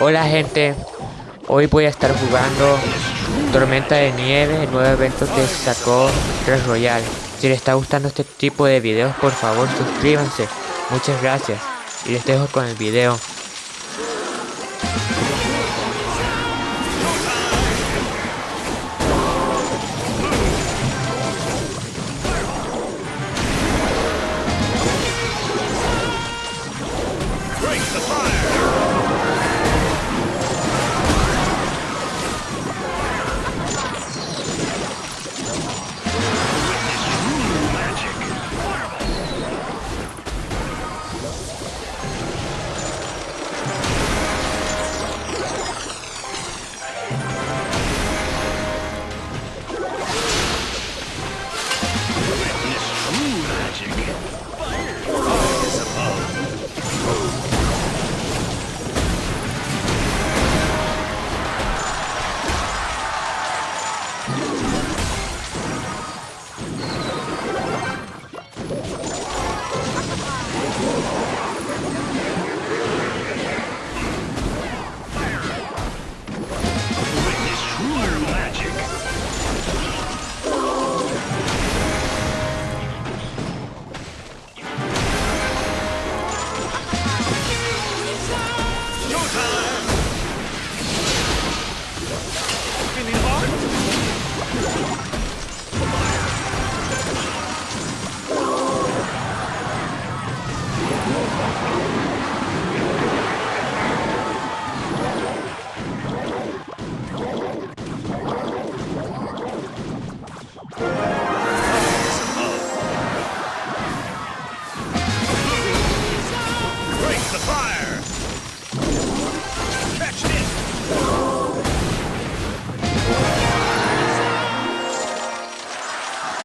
Hola gente, hoy voy a estar jugando Tormenta de nieve, el nuevo evento que sacó Royale. Si les está gustando este tipo de videos, por favor suscríbanse. Muchas gracias y les dejo con el video. Break the fire!